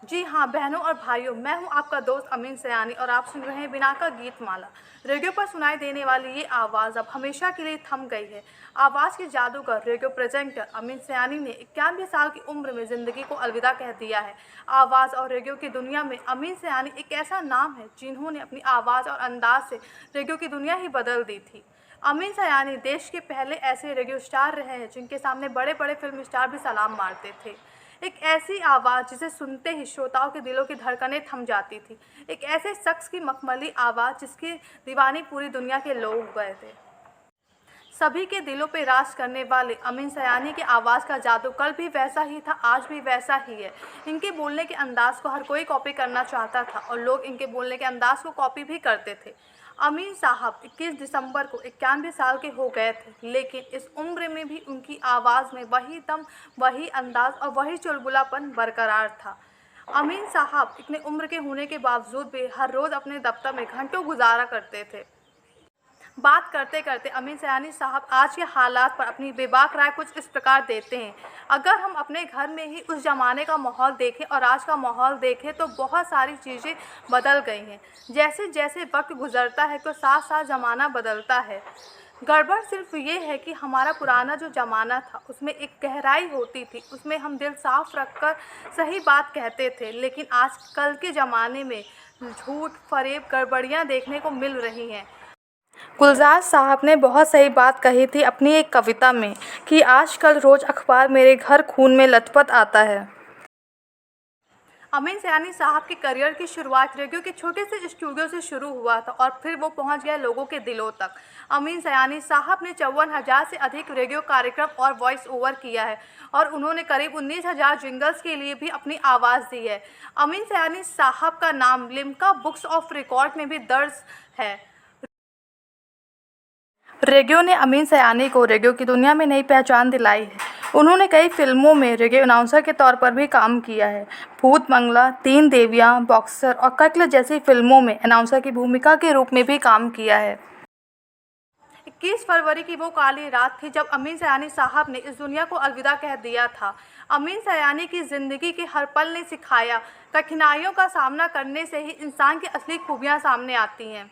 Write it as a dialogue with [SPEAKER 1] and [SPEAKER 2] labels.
[SPEAKER 1] जी हाँ बहनों और भाइयों, मैं हूँ आपका दोस्त अमीन सयानी और आप सुन रहे हैं बिना का गीत माला। रेडियो पर सुनाई देने वाली ये आवाज़ अब हमेशा के लिए थम गई है। आवाज़ के जादूगर रेडियो प्रेजेंटर अमीन सयानी ने 91 साल की उम्र में ज़िंदगी को अलविदा कह दिया है। आवाज़ और रेडियो की दुनिया में अमीन सयानी एक ऐसा नाम है जिन्होंने अपनी आवाज़ और अंदाज से रेडियो की दुनिया ही बदल दी थी। अमीन सयानी देश के पहले ऐसे रेडियो स्टार रहे हैं जिनके सामने बड़े बड़े फिल्म स्टार भी सलाम मारते थे। एक ऐसी आवाज़ जिसे सुनते ही श्रोताओं के दिलों की धड़कनें थम जाती थी। एक ऐसे शख्स की मखमली आवाज़ जिसकी दीवानी पूरी दुनिया के लोग हो गए थे। सभी के दिलों पे राज करने वाले अमीन सयानी की आवाज़ का जादू कल भी वैसा ही था, आज भी वैसा ही है। इनके बोलने के अंदाज़ को हर कोई कॉपी करना चाहता था और लोग इनके बोलने के अंदाज़ को कॉपी भी करते थे। अमीन साहब 21 दिसंबर को 91 साल के हो गए थे, लेकिन इस उम्र में भी उनकी आवाज़ में वही दम, वही अंदाज़ और वही चुलबुलापन बरकरार था। अमीन साहब इतने उम्र के होने के बावजूद भी हर रोज़ अपने दफ्तर में घंटों गुजारा करते थे। बात करते करते अमीन सयानी साहब आज के हालात पर अपनी बेबाक राय कुछ इस प्रकार देते हैं। अगर हम अपने घर में ही उस ज़माने का माहौल देखें और आज का माहौल देखें तो बहुत सारी चीज़ें बदल गई हैं। जैसे जैसे वक्त गुजरता है तो साथ साथ ज़माना बदलता है। गड़बड़ सिर्फ ये है कि हमारा पुराना जो ज़माना था उसमें एक गहराई होती थी, उसमें हम दिल साफ रखकर सही बात कहते थे, लेकिन आजकल के ज़माने में झूठ, फरेब, गड़बड़ियाँ देखने को मिल रही हैं। गुलजार साहब ने बहुत सही बात कही थी अपनी एक कविता में कि आजकल रोज़ अखबार मेरे घर खून में लथपथ आता है। अमीन सयानी साहब के करियर की शुरुआत रेडियो के छोटे से स्टूडियो से शुरू हुआ था और फिर वो पहुंच गया लोगों के दिलों तक। अमीन सयानी साहब ने 54,000 से अधिक रेडियो कार्यक्रम और वॉइस ओवर किया है और उन्होंने करीब 19,000 जिंगल्स के लिए भी अपनी आवाज़ दी है। अमीन सयानी साहब का नाम लिम्का बुक्स ऑफ रिकॉर्ड में भी दर्ज है। रेडियो ने अमीन सयानी को रेडियो की दुनिया में नई पहचान दिलाई है। उन्होंने कई फिल्मों में रेडियो अनाउंसर के तौर पर भी काम किया है। भूत बंगला, तीन देवियां, बॉक्सर और कत्ल जैसी फिल्मों में अनाउंसर की भूमिका के रूप में भी काम किया है। 21 फरवरी की वो काली रात थी जब अमीन सयानी साहब ने इस दुनिया को अलविदा कह दिया था। अमीन सयानी की ज़िंदगी के हर पल ने सिखाया, कठिनाइयों का सामना करने से ही इंसान की असली खूबियाँ सामने आती हैं।